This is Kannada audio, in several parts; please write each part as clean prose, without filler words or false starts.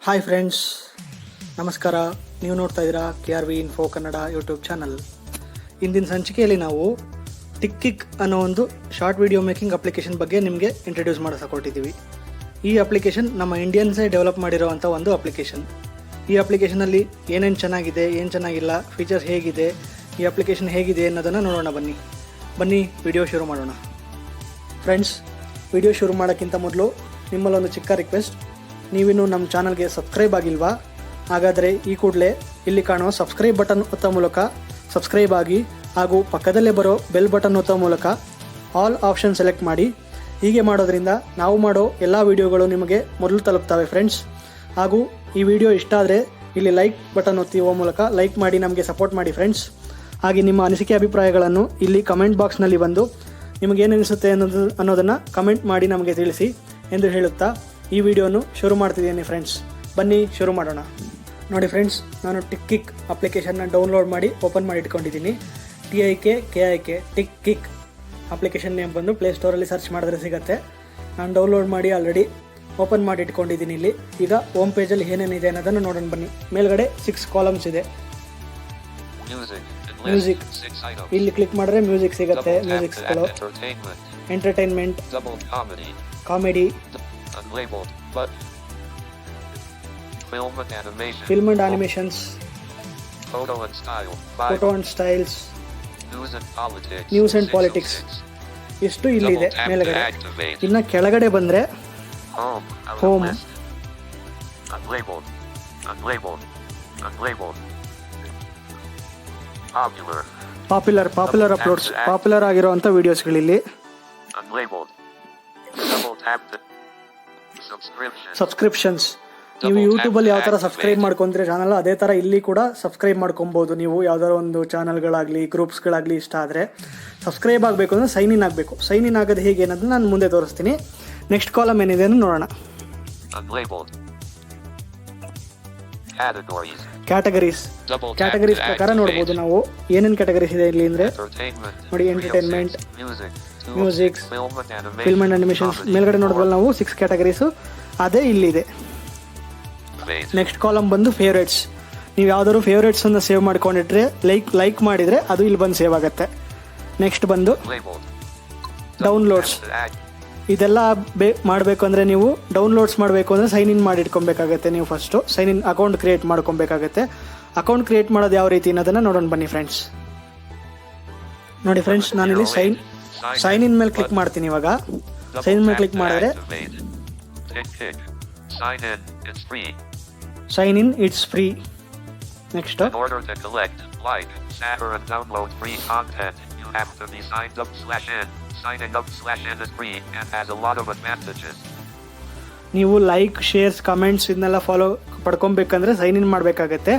ಹಾಯ್ ಫ್ರೆಂಡ್ಸ್, ನಮಸ್ಕಾರ. ನೀವು ನೋಡ್ತಾ ಇದ್ದೀರಾ KRV Info Kannada YouTube channel. ಇಂದಿನ ಸಂಚಿಕೆಯಲ್ಲಿ ನಾವು tikkik ಅನ್ನೋ ಒಂದು ಶಾರ್ಟ್ ವಿಡಿಯೋ ಮೇಕಿಂಗ್ ಅಪ್ಲಿಕೇಶನ್ ಬಗ್ಗೆ ನಿಮಗೆ ಇಂಟ್ರೊಡ್ಯೂಸ್ ಮಾಡಿಸ್ಕೊಟ್ಟಿದ್ದೀವಿ. ಈ ಅಪ್ಲಿಕೇಶನ್ ನಮ್ಮ ಇಂಡಿಯನ್ಸೇ ಡೆವಲಪ್ ಮಾಡಿರೋವಂಥ ಒಂದು ಅಪ್ಲಿಕೇಶನ್. ಈ ಅಪ್ಲಿಕೇಶನಲ್ಲಿ ಏನೇನು ಚೆನ್ನಾಗಿದೆ, ಏನು ಚೆನ್ನಾಗಿಲ್ಲ, ಫೀಚರ್ಸ್ ಹೇಗಿದೆ, ಈ ಅಪ್ಲಿಕೇಶನ್ ಹೇಗಿದೆ ಅನ್ನೋದನ್ನು ನೋಡೋಣ. ಬನ್ನಿ ವಿಡಿಯೋ ಶುರು ಮಾಡೋಣ. ಫ್ರೆಂಡ್ಸ್, ವಿಡಿಯೋ ಶುರು ಮಾಡೋಕ್ಕಿಂತ ಮೊದಲು ನಿಮ್ಮಲ್ಲೊಂದು ಚಿಕ್ಕ ರಿಕ್ವೆಸ್ಟ್. ನೀವಿನ್ನೂ ನಮ್ಮ ಚಾನಲ್ಗೆ ಸಬ್ಸ್ಕ್ರೈಬ್ ಆಗಿಲ್ವಾ? ಹಾಗಾದರೆ ಈ ಕೂಡಲೇ ಇಲ್ಲಿ ಕಾಣೋ ಸಬ್ಸ್ಕ್ರೈಬ್ ಬಟನ್ ಒತ್ತೋ ಮೂಲಕ ಸಬ್ಸ್ಕ್ರೈಬ್ ಆಗಿ, ಹಾಗೂ ಪಕ್ಕದಲ್ಲೇ ಬರೋ ಬೆಲ್ ಬಟನ್ ಒತ್ತೋ ಮೂಲಕ ಆಲ್ ಆಪ್ಷನ್ ಸೆಲೆಕ್ಟ್ ಮಾಡಿ. ಹೀಗೆ ಮಾಡೋದ್ರಿಂದ ನಾವು ಮಾಡೋ ಎಲ್ಲ ವಿಡಿಯೋಗಳು ನಿಮಗೆ ಮೊದಲು ತಲುಪ್ತವೆ ಫ್ರೆಂಡ್ಸ್. ಹಾಗೂ ಈ ವಿಡಿಯೋ ಇಷ್ಟ ಆದರೆ ಇಲ್ಲಿ ಲೈಕ್ ಬಟನ್ ಒತ್ತುವ ಮೂಲಕ ಲೈಕ್ ಮಾಡಿ ನಮಗೆ ಸಪೋರ್ಟ್ ಮಾಡಿ ಫ್ರೆಂಡ್ಸ್. ಹಾಗೆ ನಿಮ್ಮ ಅನಿಸಿಕೆ ಅಭಿಪ್ರಾಯಗಳನ್ನು ಇಲ್ಲಿ ಕಮೆಂಟ್ ಬಾಕ್ಸ್ನಲ್ಲಿ ಬಂದು ನಿಮಗೇನಿಸುತ್ತೆ ಅನ್ನೋದನ್ನು ಕಮೆಂಟ್ ಮಾಡಿ ನಮಗೆ ತಿಳಿಸಿ ಎಂದು ಹೇಳುತ್ತಾ ಈ ವಿಡಿಯೋನು ಶುರು ಮಾಡ್ತಿದ್ದೀನಿ ಫ್ರೆಂಡ್ಸ್. ಬನ್ನಿ ಶುರು ಮಾಡೋಣ. ನೋಡಿ ಫ್ರೆಂಡ್ಸ್, ನಾನು tikkik ಅಪ್ಲಿಕೇಶನ್ನ ಡೌನ್ಲೋಡ್ ಮಾಡಿ ಓಪನ್ ಮಾಡಿ ಇಟ್ಕೊಂಡಿದ್ದೀನಿ. tikkik tikkik ಅಪ್ಲಿಕೇಶನ್ ನೇಮ್ ಬಂದು ಪ್ಲೇಸ್ಟೋರಲ್ಲಿ ಸರ್ಚ್ ಮಾಡಿದ್ರೆ ಸಿಗುತ್ತೆ. ನಾನು ಡೌನ್ಲೋಡ್ ಮಾಡಿ ಆಲ್ರೆಡಿ ಓಪನ್ ಮಾಡಿ ಇಟ್ಕೊಂಡಿದ್ದೀನಿ. ಇಲ್ಲಿ ಈಗ ಹೋಮ್ ಪೇಜಲ್ಲಿ ಏನೇನಿದೆ ಅನ್ನೋದನ್ನು ನೋಡೋಣ ಬನ್ನಿ. ಮೇಲ್ಗಡೆ 6 ಕಾಲಮ್ಸ್ ಇದೆ. ಮ್ಯೂಸಿಕ್, ಇಲ್ಲಿ ಕ್ಲಿಕ್ ಮಾಡಿದ್ರೆ ಮ್ಯೂಸಿಕ್ ಸಿಗುತ್ತೆ. ಮ್ಯೂಸಿಕ್ಸ್ಗಳು entertainment, comedy, film and animations, photo and styles, news and politics. ಇಷ್ಟು ಇಲ್ಲಿದೆ ಮೇಲ್ಗಡೆ. ಇನ್ನು ಕೆಳಗಡೆ ಬಂದರೆ ಹೋಮ್, ಪಾಪ್ಯುಲರ್ ಅಪ್ಲೋಡ್ಸ್, ಪಾಪ್ಯುಲರ್ ಆಗಿರುವಂಥ ವಿಡಿಯೋಸ್ಗಳಿಲ್ಲಿ. ಸಬ್ಸ್ಕ್ರಿಪ್ಷನ್ಸ್, ನೀವು ಯೂಟ್ಯೂಬಲ್ಲಿ ಯಾವ ಥರ ಸಬ್ಸ್ಕ್ರೈಬ್ ಮಾಡ್ಕೊಂಡ್ರೆ ಚಾನಲ್, ಅದೇ ಥರ ಇಲ್ಲಿ ಕೂಡ ಸಬ್ಸ್ಕ್ರೈಬ್ ಮಾಡ್ಕೊಬೋದು. ನೀವು ಯಾವ್ದಾದ್ರು ಒಂದು ಚಾನಲ್ಗಳಾಗಲಿ ಗ್ರೂಪ್ಸ್ಗಳಾಗಲಿ ಇಷ್ಟ ಆದರೆ ಸಬ್ಸ್ಕ್ರೈಬ್ ಆಗಬೇಕು ಅಂದರೆ ಸೈನ್ ಇನ್ ಆಗಬೇಕು. ಸೈನ್ ಇನ್ ಆಗೋದು ಹೇಗೆ ಅನ್ನೋದನ್ನ ನಾನು ಮುಂದೆ ತೋರಿಸ್ತೀನಿ. ನೆಕ್ಸ್ಟ್ ಕಾಲಮ್ ಏನಿದೆ ಅಂತ ನೋಡೋಣ. ಕ್ಯಾಟಗರೀಸ್ ಪ್ರಕಾರ ನೋಡ್ಬೋದು ನಾವು ಏನೇನು ಕ್ಯಾಟಗರೀಸ್ ಇದೆ ಇಲ್ಲಿ ಅಂದರೆ ನೋಡಿ. Entertainment, music, film and animations. ಮೇಲ್ಗಡೆ ನೋಡಿದ್ವಲ್ಲ ನಾವು 6 ಕ್ಯಾಟಗರೀಸು, ಅದೇ ಇಲ್ಲಿದೆ. ನೆಕ್ಸ್ಟ್ ಕಾಲಮ್ ಬಂದು ಫೇವ್ರೇಟ್ಸ್. ನೀವು ಯಾವ್ದಾದ್ರು ಫೇವ್ರೇಟ್ಸನ್ನು ಸೇವ್ ಮಾಡ್ಕೊಂಡಿಟ್ರೆ ಲೈಕ್ ಮಾಡಿದರೆ ಅದು ಇಲ್ಲಿ ಬಂದು ಸೇವ್ ಆಗುತ್ತೆ. ನೆಕ್ಸ್ಟ್ ಬಂದು ಡೌನ್ಲೋಡ್ಸ್. ಇದೆಲ್ಲ ಮಾಡಬೇಕು ಅಂದರೆ ನೀವು ಡೌನ್ಲೋಡ್ಸ್ ಮಾಡಬೇಕು ಅಂದರೆ ಸೈನ್ ಇನ್ ಮಾಡಿ ಇಟ್ಕೊಬೇಕಾಗತ್ತೆ. ನೀವು first sign in account create ಮಾಡ್ಕೊಬೇಕಾಗತ್ತೆ. ಅಕೌಂಟ್ ಕ್ರಿಯೇಟ್ ಮಾಡೋದು ಯಾವ ರೀತಿ ಅನ್ನೋದನ್ನು ನೋಡೋಣ ಬನ್ನಿ ಫ್ರೆಂಡ್ಸ್. ನೋಡಿ ಫ್ರೆಂಡ್ಸ್, ನಾನಿಲ್ಲಿ ಸೈನ್ ಇನ್ ಮೇಲೆ ಕ್ಲಿಕ್ ಮಾಡ್ತೀನಿ. ಇವಾಗ ಸೈನ್ ಇನ್ ಮೇಲೆ ಕ್ಲಿಕ್ ಮಾಡಿದ್ರೆ sign in it's free. Next ನೀವು ಲೈಕ್, ಶೇರ್ಸ್, ಕಮೆಂಟ್ಸ್ ಇದನ್ನೆಲ್ಲ ಫಾಲೋ ಪಡ್ಕೊಬೇಕಂದ್ರೆ ಸೈನ್ ಇನ್ ಮಾಡಬೇಕಾಗತ್ತೆ.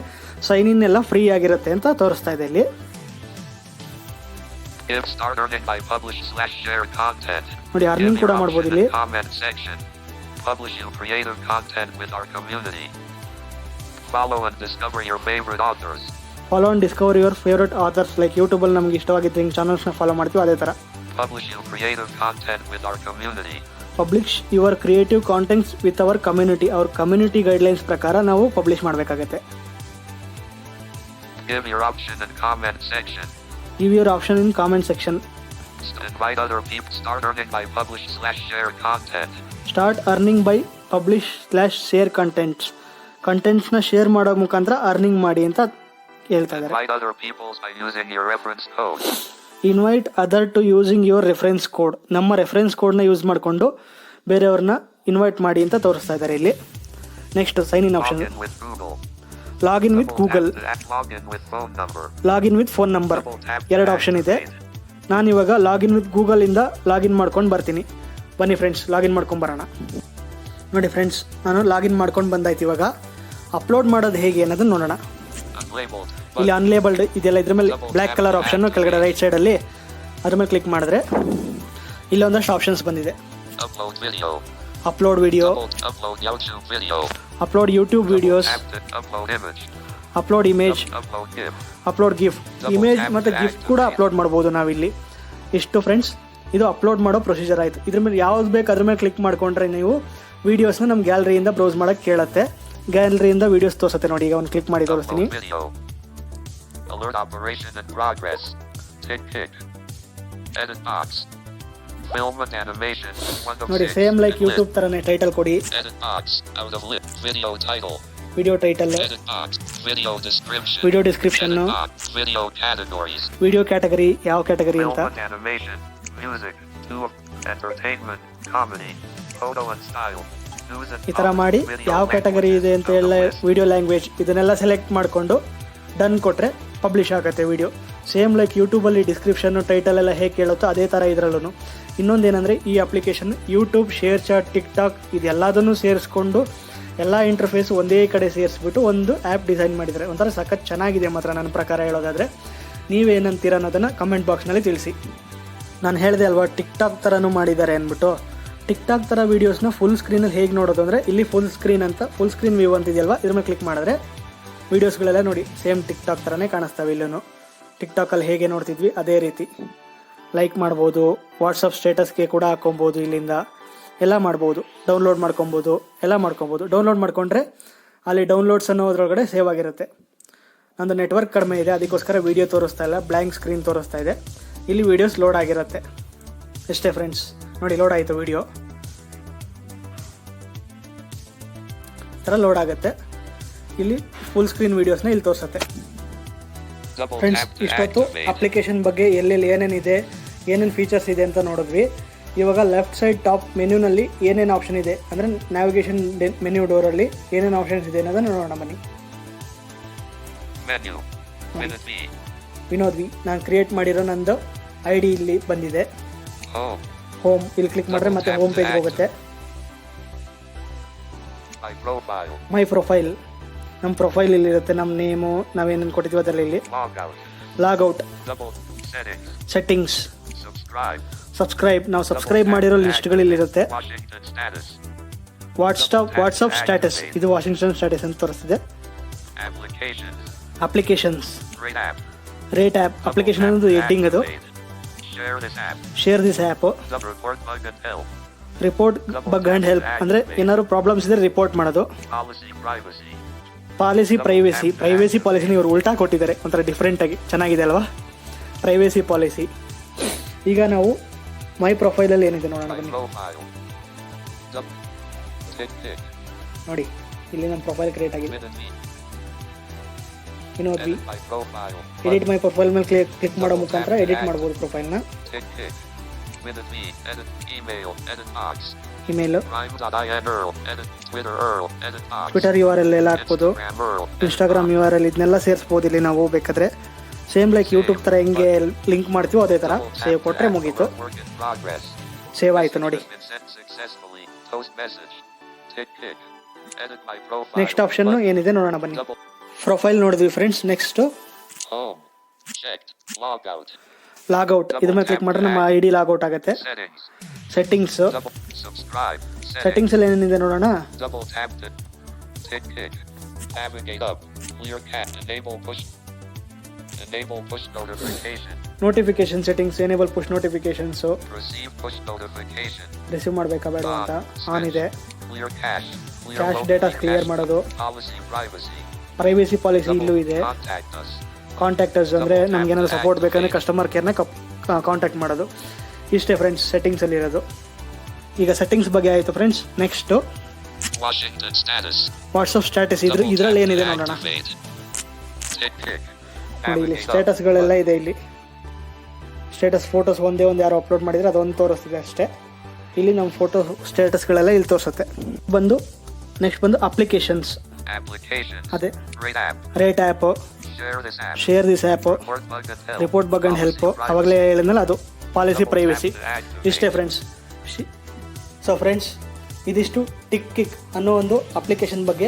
ಸೈನ್ ಇನ್ ಎಲ್ಲ ಫ್ರೀ ಆಗಿರುತ್ತೆ ಅಂತ ತೋರಿಸ್ತಾ ಇದೆ ಇಲ್ಲಿ. ನೋಡಿ, ಅರ್ನಿಂಗ್ ಕೂಡ ಮಾಡ್ಬೋದು ಇಲ್ಲಿ. Publish your creative content with our community. Follow and discover your favorite authors. Like YouTube ಅಲ್ಲಿ ನಮಗೆ ಇಷ್ಟವಾಗಿದ್ದ ಚಾನಲ್ಸ್ ನ ಫಾಲೋ ಮಾಡ್ತೀವಿ ಅದೇ ತರ. Publish your creative content with our community. Publish your creative contents with our community. Our community guidelines ಪ್ರಕಾರ ನಾವು ಪಬ್ಲಿಷ್ ಮಾಡಬೇಕಾಗುತ್ತೆ. Give your option in comment section. Invite other people. Start earning by publish/share content. Start earning by publish/share contents. Contents ನ ಶೇರ್ ಮಾಡೋ ಮುಖಾಂತರ ಅರ್ನಿಂಗ್ ಮಾಡಿ ಅಂತ ಹೇಳ್ತಾ ಇದ್ದಾರೆ. Invite other to using your reference code. ನಮ್ಮ ರೆಫರೆನ್ಸ್ ಕೋಡ್ನ ಯೂಸ್ ಮಾಡಿಕೊಂಡು ಬೇರೆಯವ್ರನ್ನ ಇನ್ವೈಟ್ ಮಾಡಿ ಅಂತ ತೋರಿಸ್ತಾ ಇದ್ದಾರೆ ಇಲ್ಲಿ. Next sign in option. Login with Google, login with phone number, 2 option ಇದೆ. ನಾನು ಇವಾಗ ಲಾಗಿನ್ ವಿತ್ ಗೂಗಲ್ ಇಂದ ಲಾಗಿನ್ ಮಾಡ್ಕೊಂಡು ಬರ್ತೀನಿ. ಬನ್ನಿ ಫ್ರೆಂಡ್ಸ್, ಲಾಗಿನ್ ಮಾಡ್ಕೊಂಡು ಬರೋಣ. ನೋಡಿ ಫ್ರೆಂಡ್ಸ್, ನಾನು ಲಾಗಿನ್ ಮಾಡ್ಕೊಂಡು ಬಂದಾಯ್ತು. ಇವಾಗ ಅಪ್ಲೋಡ್ ಮಾಡೋದು ಹೇಗೆ ಅನ್ನೋದನ್ನ ನೋಡೋಣ. ಇಲ್ಲಿ ಅನ್ಲೇಬಲ್ಡ್ ಇದೆಲ್ಲ, ಇದ್ರ ಮೇಲೆ ಬ್ಲ್ಯಾಕ್ ಕಲರ್ ಆಪ್ಷನ್ ಕೆಳಗಡೆ ರೈಟ್ ಸೈಡಲ್ಲಿ ಅದ್ರ ಮೇಲೆ ಕ್ಲಿಕ್ ಮಾಡಿದ್ರೆ ಇಲ್ಲೊಂದಷ್ಟು ಆಪ್ಷನ್ಸ್ ಬಂದಿದೆ. Upload video, upload YouTube videos, upload image, upload gift. Image ಮತ್ತು ಗಿಫ್ಟ್ ಕೂಡ ಅಪ್ಲೋಡ್ ಮಾಡ್ಬೋದು ನಾವಿಲ್ಲಿ. ಇಷ್ಟು ಫ್ರೆಂಡ್ಸ್, ಇದು ಅಪ್ಲೋಡ್ ಮಾಡೋ ಪ್ರೊಸೀಜರ್ ಆಯಿತು. ಇದ್ರ ಮೇಲೆ ಯಾವ್ದು ಬೇಕು ಅದ್ರ ಮೇಲೆ ಕ್ಲಿಕ್ ಮಾಡ್ಕೊಂಡ್ರೆ ನೀವು ವೀಡಿಯೋಸ್ನ ನಮ್ಮ ಗ್ಯಾಲರಿಯಿಂದ ಬ್ರೌಸ್ ಮಾಡೋಕ್ಕೆ ಕೇಳುತ್ತೆ. ಗ್ಯಾಲರಿಯಿಂದ ವೀಡಿಯೋಸ್ ತೋರಿಸುತ್ತೆ ನೋಡಿ. ಈಗ ಒಂದು ಕ್ಲಿಕ್ ಮಾಡಿ ತೋರಿಸ್ತೀನಿ. ನೋಡಿ ಸೇಮ್ ಲೈಕ್ ಯೂಟ್ಯೂಬ್ ತರನೇ ಟೈಟಲ್ ಕೊಡಿ. Video title, video description, video category ಯಾವ ಕ್ಯಾಟಗರಿ ಅಂತ, ಈ ಥರ ಮಾಡಿ ಯಾವ ಕ್ಯಾಟಗರಿ ಇದೆ ಅಂತ ಎಲ್ಲ, ವಿಡಿಯೋ ಲ್ಯಾಂಗ್ವೇಜ್ ಇದನ್ನೆಲ್ಲ ಸೆಲೆಕ್ಟ್ ಮಾಡಿಕೊಂಡು ಡನ್ ಕೊಟ್ಟರೆ ಪಬ್ಲಿಷ್ ಆಗುತ್ತೆ ವಿಡಿಯೋ. ಸೇಮ್ ಲೈಕ್ ಯೂಟ್ಯೂಬಲ್ಲಿ ಡಿಸ್ಕ್ರಿಪ್ಷನ್ನು ಟೈಟಲ್ ಎಲ್ಲ ಹೇಗೆ ಕೇಳುತ್ತೋ ಅದೇ ಥರ ಇದರಲ್ಲೂ. ಇನ್ನೊಂದೇನೆಂದರೆ ಈ application YouTube, ShareChat, TikTok ಇದೆಲ್ಲದನ್ನು ಸೇರಿಸ್ಕೊಂಡು ಎಲ್ಲ ಇಂಟರ್ಫೇಸ್ ಒಂದೇ ಕಡೆ ಸೇರಿಸ್ಬಿಟ್ಟು ಒಂದು ಆ್ಯಪ್ ಡಿಸೈನ್ ಮಾಡಿದ್ದಾರೆ. ಒಂಥರ ಸಖತ್ ಚೆನ್ನಾಗಿದೆ ಮಾತ್ರ ನನ್ನ ಪ್ರಕಾರ ಹೇಳೋದಾದರೆ. ನೀವೇನಂತೀರ ಅನ್ನೋದನ್ನು ಕಮೆಂಟ್ ಬಾಕ್ಸ್ನಲ್ಲಿ ತಿಳಿಸಿ. ನಾನು ಹೇಳಿದೆ ಅಲ್ವಾ ಟಿಕ್ ಟಾಕ್ ಥರನೂ ಮಾಡಿದ್ದಾರೆ ಅಂದ್ಬಿಟ್ಟು. ಟಿಕ್ ಟಾಕ್ ಥರ ವೀಡಿಯೋಸ್ನ ಫುಲ್ ಸ್ಕ್ರೀನಲ್ಲಿ ಹೇಗೆ ನೋಡೋದು ಅಂದರೆ ಇಲ್ಲಿ ಫುಲ್ ಸ್ಕ್ರೀನ್ ಅಂತ, ಫುಲ್ ಸ್ಕ್ರೀನ್ ವ್ಯೂ ಅಂತಿದೆಯಲ್ವಾ, ಇದ್ರ ಮೇಲೆ ಕ್ಲಿಕ್ ಮಾಡಿದ್ರೆ ವೀಡಿಯೋಸ್ಗಳೆಲ್ಲ ನೋಡಿ ಸೇಮ್ ಟಿಕ್ ಟಾಕ್ ಥರನೇ ಕಾಣಿಸ್ತವೆ. ಇಲ್ಲೂ ಟಿಕ್ ಟಾಕಲ್ಲಿ ಹೇಗೆ ನೋಡ್ತಿದ್ವಿ ಅದೇ ರೀತಿ ಲೈಕ್ ಮಾಡ್ಬೋದು, ವಾಟ್ಸಪ್ ಸ್ಟೇಟಸ್ಗೆ ಕೂಡ ಹಾಕೊಬೋದು, ಇಲ್ಲಿಂದ ಎಲ್ಲ ಮಾಡ್ಬೋದು, ಡೌನ್ಲೋಡ್ ಮಾಡ್ಕೊಬೋದು, ಎಲ್ಲ ಮಾಡ್ಕೊಬೋದು. ಡೌನ್ಲೋಡ್ ಮಾಡ್ಕೊಂಡ್ರೆ ಅಲ್ಲಿ ಡೌನ್ಲೋಡ್ಸ್ ಅನ್ನೋದ್ರೊಳಗಡೆ ಸೇವ್ ಆಗಿರುತ್ತೆ. ನಂದು ನೆಟ್ವರ್ಕ್ ಕಡಿಮೆ ಇದೆ, ಅದಕ್ಕೋಸ್ಕರ ವೀಡಿಯೋ ತೋರಿಸ್ತಾ ಇಲ್ಲ, ಬ್ಲ್ಯಾಂಕ್ ಸ್ಕ್ರೀನ್ ತೋರಿಸ್ತಾ ಇದೆ. ಇಲ್ಲಿ ವೀಡಿಯೋಸ್ ಲೋಡ್ ಆಗಿರುತ್ತೆ ಅಷ್ಟೇ ಫ್ರೆಂಡ್ಸ್. ನೋಡಿ ಲೋಡ್ ಆಯಿತು ವೀಡಿಯೋ, ಥರ ಲೋಡ್ ಆಗುತ್ತೆ. ಇಲ್ಲಿ ಫುಲ್ ಸ್ಕ್ರೀನ್ ವೀಡಿಯೋಸ್ನ ಇಲ್ಲಿ ತೋರಿಸುತ್ತೆ ಫ್ರೆಂಡ್ಸ್. ಇಷ್ಟೊತ್ತು ಅಪ್ಲಿಕೇಶನ್ ಬಗ್ಗೆ ಎಲ್ಲೆಲ್ಲಿ ಏನೇನಿದೆ, ಏನೇನು ಫೀಚರ್ಸ್ ಇದೆ ಅಂತ ನೋಡಿದ್ವಿ. ಇವಾಗ ಲೆಫ್ಟ್ ಸೈಡ್ ಟಾಪ್ ಮೆನ್ಯೂನಲ್ಲಿ ಏನೇನು ಆಪ್ಷನ್ ಇದೆ ಅಂದರೆ ನ್ಯಾವಿಗೇಷನ್ ಮೆನ್ಯೂ ಡೋರಲ್ಲಿ ಏನೇನು ಆಪ್ಷನ್ಸ್ ಇದೆ ಅನ್ನೋದನ್ನು ನೋಡೋಣ ಬನ್ನಿ. ವಿನೋದ್ ವಿ ನಾನು ಕ್ರಿಯೇಟ್ ಮಾಡಿರೋ ನಂದು ID ಇಲ್ಲಿ ಬಂದಿದೆ. ಹೋಮ್ ಇಲ್ಲಿ ಕ್ಲಿಕ್ ಮಾಡಿದ್ರೆ ಮತ್ತೆ ಹೋಮ್ ಪೇಜ್ ಹೋಗುತ್ತೆ. ಮೈ ಪ್ರೊಫೈಲ್, ನಮ್ಮ ಪ್ರೊಫೈಲ್ ಇಲ್ಲಿರುತ್ತೆ, ನಮ್ಮ ನೇಮು, ನಾವೇನೇನು ಕೊಟ್ಟಿದ್ದೀವಿ ಅದರಲ್ಲಿ. ಇಲ್ಲಿ ಲಾಗೌಟ್, ಸೆಟ್ಟಿಂಗ್ಸ್, ಸಬ್ಸ್ಕ್ರೈಬ್, ನಾವು ಸಬ್ಸ್ಕ್ರೈಬ್ ಮಾಡಿರೋ ಲಿಸ್ಟ್ಗಳಿಲ್ಲಿರುತ್ತೆ. ವಾಟ್ಸಪ್ ಸ್ಟ್ಯಾಟಸ್, ಇದು ವಾಷಿಂಗ್ಟನ್ ಸ್ಟ್ಯಾಟಸ್ ಅಂತ ತೋರಿಸ್ತಿದೆ. ಅಪ್ಲಿಕೇಶನ್ಸ್, ರೇಟ್ ಆ್ಯಪ್, ಅಪ್ಲಿಕೇಶನ್ ಅನ್ನೋದು ಹೆಡ್ಡಿಂಗ್ ಅದು. Share this app, report bug and help ಅಂದರೆ ಏನಾದ್ರು ಪ್ರಾಬ್ಲಮ್ಸ್ ಇದ್ರೆ ರಿಪೋರ್ಟ್ ಮಾಡೋದು. ಪಾಲಿಸಿ, ಪ್ರೈವೇಸಿ ಪಾಲಿಸಿನ ಇವರು ಉಲ್ಟಾ ಕೊಟ್ಟಿದ್ದಾರೆ, ಒಂಥರ ಡಿಫ್ರೆಂಟಾಗಿ ಚೆನ್ನಾಗಿದೆ ಅಲ್ವಾ ಪ್ರೈವೇಸಿ ಪಾಲಿಸಿ. ಈಗ ನಾವು ಮೈ ಪ್ರೊಫೈಲಲ್ಲಿ ಏನಿದೆ ನೋಡೋಣ ಬನ್ನಿ. ನೋಡಿ ಇಲ್ಲಿ ನಮ್ಮ ಪ್ರೊಫೈಲ್ ಕ್ರಿಯೇಟ್ ಆಗಿದೆ. Vinod V edit my profile ಮೇಲೆ ಕ್ಲಿಕ್ ಮಾಡೋ ಮುಖಾಂತರ ಎಡಿಟ್ ಮಾಡ್ಬೋದು ಪ್ರೊಫೈಲ್ನ. ಇಮೇಲ್, ಟ್ವಿಟರ್ URL ಎಲ್ಲ ಹಾಕ್ಬೋದು, ಇನ್ಸ್ಟಾಗ್ರಾಮ್ URL ಇದನ್ನೆಲ್ಲ ಸೇರಿಸ್ಬೋದು ಇಲ್ಲಿ ನಾವು ಬೇಕಾದರೆ. ಸೇಮ್ ಲೈಕ್ ಯೂಟ್ಯೂಬ್ ಥರ ಹೆಂಗೆ ಲಿಂಕ್ ಮಾಡ್ತೀವೋ ಅದೇ ಥರ ಸೇವ್ ಕೊಟ್ಟರೆ ಮುಗೀತು. ಸೇವ್ ಆಯಿತು ನೋಡಿ. ನೆಕ್ಸ್ಟ್ ಆಪ್ಷನ್ ಏನಿದೆ ನೋಡೋಣ ಬನ್ನಿ. ಪ್ರೊಫೈಲ್ ನೋಡಿದ್ವಿ ಫ್ರೆಂಡ್ಸ್. ನೆಕ್ಸ್ಟ್ ಲಾಗೌಟ್, ಇದ್ರ ಮೇಲೆ ಕ್ಲಿಕ್ ಮಾಡಿದ್ರೆ ನಮ್ಮ ID ಲಾಗೌಟ್ ಆಗುತ್ತೆ. ಸೆಟ್ಟಿಂಗ್ಸ್, ಸೆಟ್ಟಿಂಗ್ಸ್ ಅಲ್ಲಿ ಏನೇನಿದೆ ನೋಡೋಣ. Notification settings, enable push notifications, receive ಮಾಡಬೇಕಾ ಬೇಡ ಅಂತ ಆನ್ ಇದೆ. ಕ್ಯಾಶ್ ಡೇಟಾ ಕ್ಲಿಯರ್ ಮಾಡೋದು, ಪ್ರೈವೇಸಿ ಪಾಲಿಸಿ ಇಲ್ಲೂ ಇದೆ. ಕಾಂಟ್ಯಾಕ್ಟ್ ಅಸ್ ಅಂದರೆ ನಮ್ಗೆ ಏನಾದ್ರು ಸಪೋರ್ಟ್ ಬೇಕಂದ್ರೆ ಕಸ್ಟಮರ್ ಕೇರ್ನ ಕಾಂಟ್ಯಾಕ್ಟ್ ಮಾಡೋದು. ಇಷ್ಟೇ ಫ್ರೆಂಡ್ಸ್ ಸೆಟ್ಟಿಂಗ್ಸಲ್ಲಿ ಇರೋದು. ಈಗ ಸೆಟ್ಟಿಂಗ್ಸ್ ಬಗ್ಗೆ ಆಯಿತು ಫ್ರೆಂಡ್ಸ್. ನೆಕ್ಸ್ಟು ವಾಟ್ಸಪ್ ಸ್ಟ್ಯಾಟಸ್, ಇದರಲ್ಲಿ ಏನಿದೆ ನೋಡೋಣ. ನೋಡಿ ಇಲ್ಲಿ ಸ್ಟೇಟಸ್ಗಳೆಲ್ಲ ಇದೆ. ಇಲ್ಲಿ ಸ್ಟೇಟಸ್ ಫೋಟೋಸ್ ಒಂದೇ ಒಂದು ಯಾರು ಅಪ್ಲೋಡ್ ಮಾಡಿದರೆ ಅದೊಂದು ತೋರಿಸ್ತಿದೆ ಅಷ್ಟೇ. ಇಲ್ಲಿ ನಮ್ಮ ಫೋಟೋ ಸ್ಟೇಟಸ್ಗಳೆಲ್ಲ ಇಲ್ಲಿ ತೋರಿಸುತ್ತೆ. ನೆಕ್ಸ್ಟ್ ಬಂದು ಅಪ್ಲಿಕೇಶನ್ಸ್, ಅದೇ rate app, share this app, report bug and help, ಅವಾಗಲೇ ಹೇಳಿದ್ನಲ್ಲ ಅದು ಪಾಲಿಸಿ, ಪ್ರೈವೇಸಿ. ಇಷ್ಟೇ ಫ್ರೆಂಡ್ಸ್. ಸೊ ಫ್ರೆಂಡ್ಸ್, ಇದಿಷ್ಟು ಟಿಕ್ಕಿಕ್ ಅನ್ನೋ ಒಂದು ಅಪ್ಲಿಕೇಶನ್ ಬಗ್ಗೆ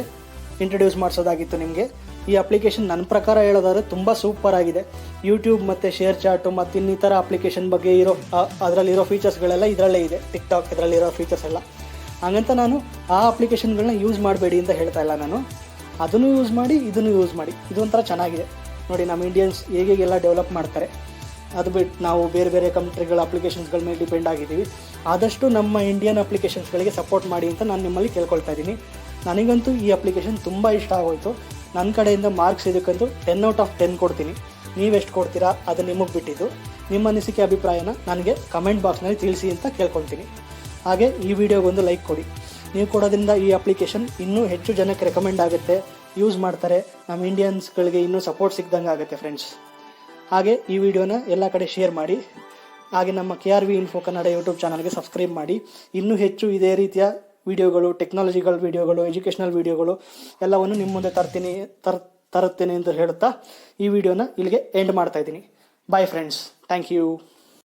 ಇಂಟ್ರೊಡ್ಯೂಸ್ ಮಾಡಿಸೋದಾಗಿತ್ತು ನಿಮಗೆ. ಈ ಅಪ್ಲಿಕೇಶನ್ ನನ್ನ ಪ್ರಕಾರ ಹೇಳೋದಾದ್ರೆ ತುಂಬ ಸೂಪರ್ ಆಗಿದೆ. ಯೂಟ್ಯೂಬ್ ಮತ್ತು ಶೇರ್ ಚಾಟು ಮತ್ತು ಇನ್ನಿತರ ಅಪ್ಲಿಕೇಶನ್ ಬಗ್ಗೆ ಅದರಲ್ಲಿರೋ ಫೀಚರ್ಸ್ಗಳೆಲ್ಲ ಇದರಲ್ಲೇ ಇದೆ. ಟಿಕ್ ಟಾಕ್ ಇದರಲ್ಲಿರೋ ಫೀಚರ್ಸ್ ಎಲ್ಲ. ಹಾಗಂತ ನಾನು ಆ ಅಪ್ಲಿಕೇಶನ್ಗಳನ್ನ ಯೂಸ್ ಮಾಡಬೇಡಿ ಅಂತ ಹೇಳ್ತಾ ಇಲ್ಲ ನಾನು. ಅದನ್ನು ಯೂಸ್ ಮಾಡಿ, ಇದನ್ನು ಯೂಸ್ ಮಾಡಿ. ಇದು ಒಂಥರ ಚೆನ್ನಾಗಿದೆ ನೋಡಿ. ನಮ್ಮ ಇಂಡಿಯನ್ಸ್ ಹೇಗೆಲ್ಲ ಡೆವಲಪ್ ಮಾಡ್ತಾರೆ, ಅದು ಬಿಟ್ಟು ನಾವು ಬೇರೆ ಬೇರೆ ಕಂಟ್ರಿಗಳ ಅಪ್ಲಿಕೇಶನ್ಸ್ಗಳ ಮೇಲೆ ಡಿಪೆಂಡ್ ಆಗಿದ್ದೀವಿ. ಆದಷ್ಟು ನಮ್ಮ ಇಂಡಿಯನ್ ಅಪ್ಲಿಕೇಶನ್ಸ್ಗಳಿಗೆ ಸಪೋರ್ಟ್ ಮಾಡಿ ಅಂತ ನಾನು ನಿಮ್ಮಲ್ಲಿ ಕೇಳ್ಕೊಳ್ತಾ ಇದ್ದೀನಿ. ನನಗಂತೂ ಈ ಅಪ್ಲಿಕೇಶನ್ ತುಂಬ ಇಷ್ಟ ಆಗೋಯಿತು. ನನ್ನ ಕಡೆಯಿಂದ ಮಾರ್ಕ್ಸ್ ಇದಕ್ಕಂತೂ 10 ಔಟ್ ಆಫ್ 10 ಕೊಡ್ತೀನಿ. ನೀವೆಷ್ಟು ಕೊಡ್ತೀರಾ ಅದು ನಿಮಗೆ ಬಿಟ್ಟಿದ್ದು. ನಿಮ್ಮ ಅನಿಸಿಕೆ ಅಭಿಪ್ರಾಯನ ನನಗೆ ಕಮೆಂಟ್ ಬಾಕ್ಸ್ನಲ್ಲಿ ತಿಳಿಸಿ ಅಂತ ಕೇಳ್ಕೊಳ್ತೀನಿ. ಹಾಗೆ ಈ ವಿಡಿಯೋಗೊಂದು ಲೈಕ್ ಕೊಡಿ. ನೀವು ಕೊಡೋದ್ರಿಂದ ಈ ಅಪ್ಲಿಕೇಶನ್ ಇನ್ನೂ ಹೆಚ್ಚು ಜನಕ್ಕೆ ರೆಕಮೆಂಡ್ ಆಗುತ್ತೆ, ಯೂಸ್ ಮಾಡ್ತಾರೆ. ನಮ್ಮ ಇಂಡಿಯನ್ಸ್ಗಳಿಗೆ ಇನ್ನೂ ಸಪೋರ್ಟ್ ಸಿಗ್ದಂಗೆ ಆಗುತ್ತೆ ಫ್ರೆಂಡ್ಸ್. ಹಾಗೆ ಈ ವಿಡಿಯೋನ ಎಲ್ಲ ಕಡೆ ಶೇರ್ ಮಾಡಿ. ಹಾಗೆ ನಮ್ಮ KRV ಇನ್ಫೋ ಕನ್ನಡ ಯೂಟ್ಯೂಬ್ ಚಾನಲ್ಗೆ ಸಬ್ಸ್ಕ್ರೈಬ್ ಮಾಡಿ. ಇನ್ನೂ ಹೆಚ್ಚು ಇದೇ ರೀತಿಯ ವಿಡಿಯೋಗಳು, ಟೆಕ್ನಾಲಜಿಕಲ್ ವಿಡಿಯೋಗಳು, ಎಜುಕೇಷನಲ್ ವಿಡಿಯೋಗಳು ಎಲ್ಲವನ್ನು ನಿಮ್ಮ ಮುಂದೆ ತರುತ್ತೇನೆ ಅಂತ ಹೇಳುತ್ತಾ ಈ ವಿಡಿಯೋನ ಇಲ್ಲಿಗೆ ಎಂಡ್ ಮಾಡ್ತಾ ಇದ್ದೀನಿ. Bye friends, thank you.